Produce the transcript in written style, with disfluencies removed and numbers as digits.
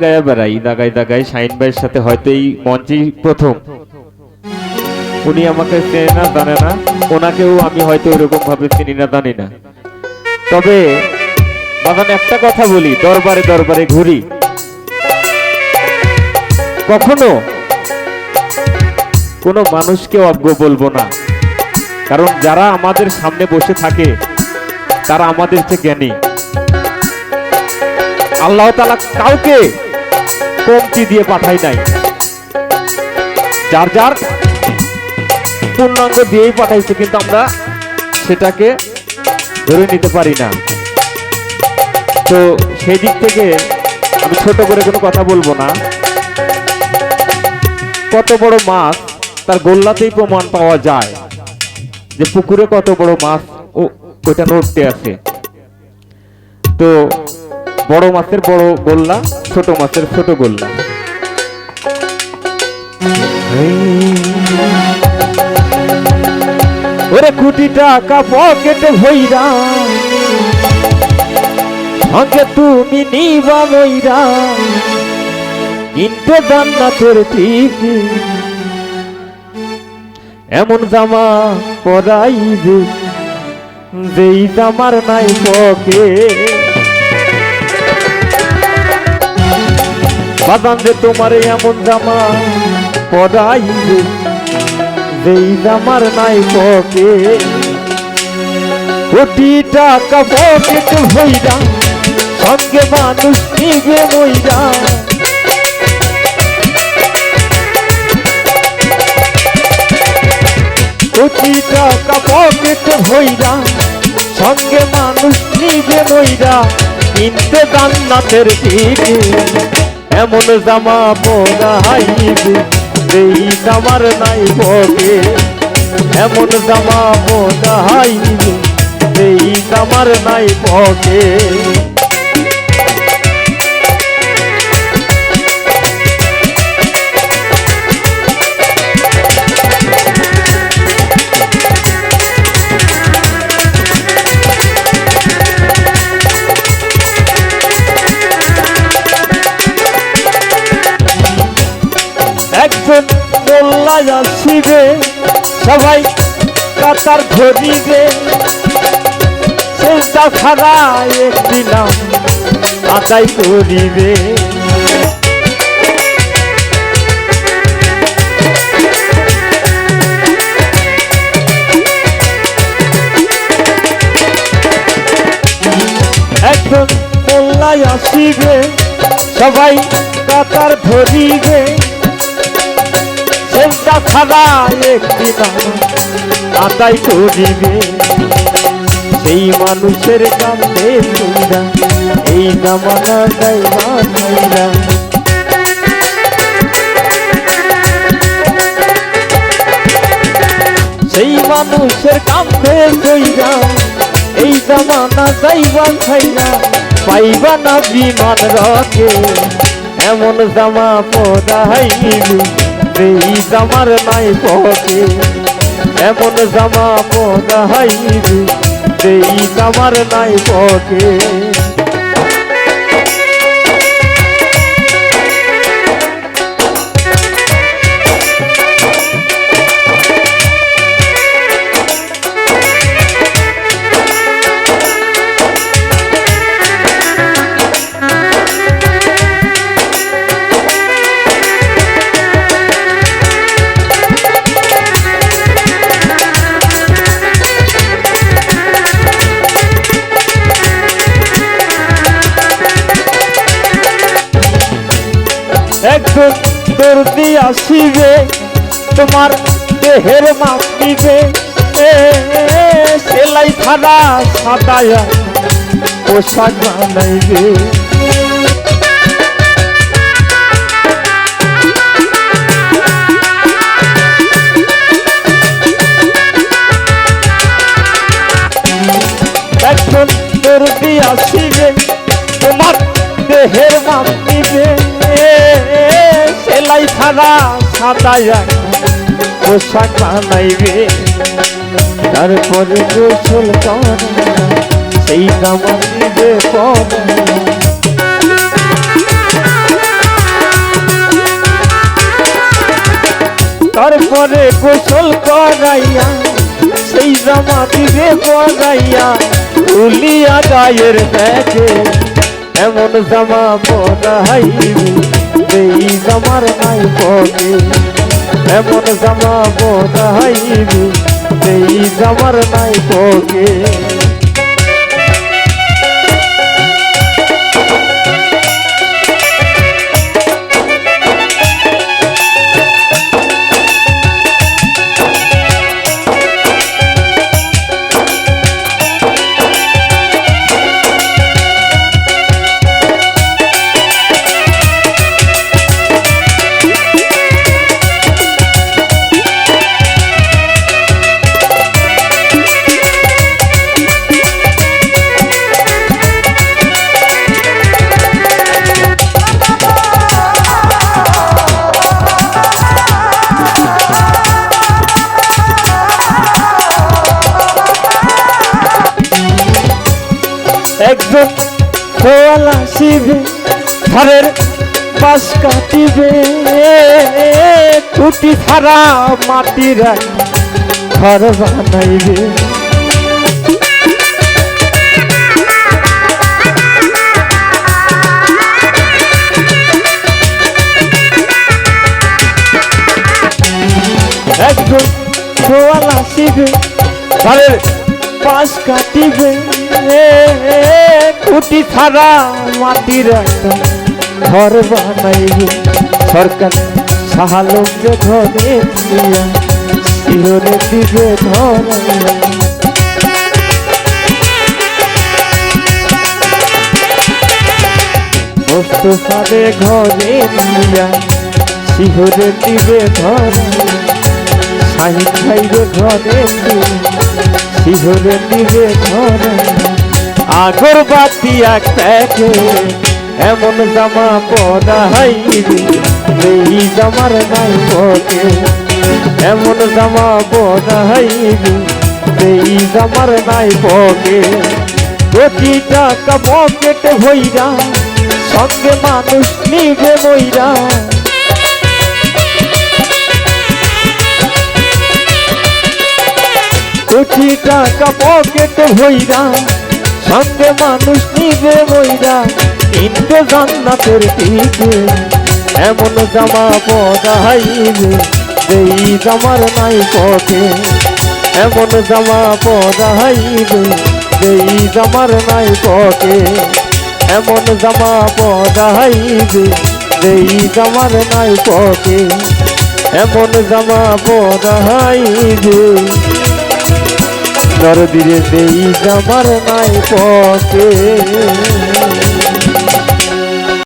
গায়ে বেড়াই দাগায় দাগায় শাহিন ভাইয়ের সাথে, হয়তো এই মঞ্চেই প্রথম। উনি আমাকে চেনে না জানে না, ওনাকেও আমি হয়তো ওরকম ভাবে চিনি না জানি না। তবে বাগান একটা কথা বলি, দরবারে দরবারে ঘুরি, কখনো কোনো মানুষকে অজ্ঞ বলবো না, কারণ যারা আমাদের সামনে বসে থাকে তারা আমাদের চেয়ে জ্ঞানী। আল্লাহ তাআলা কাউকে কমতি দিয়ে পাঠায় নাই, যার যার পূর্ণাঙ্গ দিয়েই পাঠাইছে, কিন্তু আমরা সেটাকে ধরে নিতে পারি না। তো সেই দিক থেকে আমি ছোট করে কোনো কথা বলবো না। কত বড় মাছ তার গোল্লাতেই প্রমাণ পাওয়া যায় যে পুকুরে কত বড় মাছ ওটা নড়তে আছে। তো বড় মাছের বড় গোল্লা, ছোট মাছের ছোট গোল্লা। ওরে কোটি টাকা পকেটে ভইরা সঙ্গে তুমি নিবা মইরা, কিনতে জান্নাতের টিকিট, এমন জামা পরাইবে যেই জামার নাই পকে। বাদান যে তোমার এমন জামা পরাইবে যেই জামার নাই পকে। কোটি টাকা পকেট ভইরা সঙ্গে মানুষ নিবে মইরা, কোটি টাকা পকেট ভইরা সঙ্গে মানুষ নিবে মইরা, কিনতে জান্নাতের টিকিট, এমন জামা পরাইবে যেই জামার নাই পকে। এমন জামা পরাইবে যেই জামার নাই পকে। একজন মোল্লা আসিবে, সবাই কাতার ধরিবে, সেটা ছাড়া একটি নাম আদায় করিবে। একজন মোল্লা আসিবে, সবাই কাতার ধরিবে, সেটা ছাড়া একটি নাম আদায় করিবে। সেই মানুষের কাছে তুইরা এই জামানা যাইবা ছাইরা, সেই মানুষের কাছে কইরা এই জামানা যাইবা ছাইরা, পাইবা না বিমান রকে। এমন জামা পরাইবে যেই জামার নাই পকে। এমন জামা পরাইবে যেই জামার নাই পকে। একজন দর্জি আসিবে, তোমার দেহের মাপ নিবে, সেলাই ছাড়া সাদায়া পোশাক বানাইবে। একজন দর্জি আসিবে, তোমার দেহের মাপ নিবে, সেলাই ছাড়া সাদায়া পোশাক বানাইবে। তারপরে গোসল করে সেই জামা নিবে পরে। তারপরে গোসল করাইয়া সেই জামা দিবে পরাইয়া উলিয়া গায়ের ব্যাগে এমন জামা পরাইবি সেই জামার নাই পকে এমন জামা পরাইবি সেই জামার নাই পকে একজন খোয়ালা শিবে ঘরের পাশ কাটিবে খুঁটি ছাড়া মাটির ঘর বানাইবে একজন খোয়ালা শিবে ঘরের পাশ কাটিবে খুঁটি ছাড়া মাটির একটা ঘর বানাইবে সরকার সাহালঙ্গে ঘরে দিয়া শিহরে দিবে ধরাইয়া মোস্তফারে ঘরে দিয়া শিহরে দিবে ধরাইয়া শাহিদ ভাইরে ঘরে দিয়া শিহরে দিবে ধরাইয়া আগর বাতি এক প্যাকে এমন জামা পরাইবি এই জামার নাই পকে এমন জামা পরাইবি এই জামার নাই পকে কোটি টাকা পকেটে ভইরা সঙ্গে মানুষ নিবে মইরা কোটি টাকা পকেটে ভইরা সঙ্গে মানুষ নিবে মইরা কিন্তু জান্নাতের দিকে এমন জামা পরাইবে এই জামার নাই পকে এমন জামা পরাইবে এই জামার নাই পকে এমন জামা পরাইবে এই জামার নাই পকে এমন জামা পরাইবে নরদিরে দেই জামার নাই পকে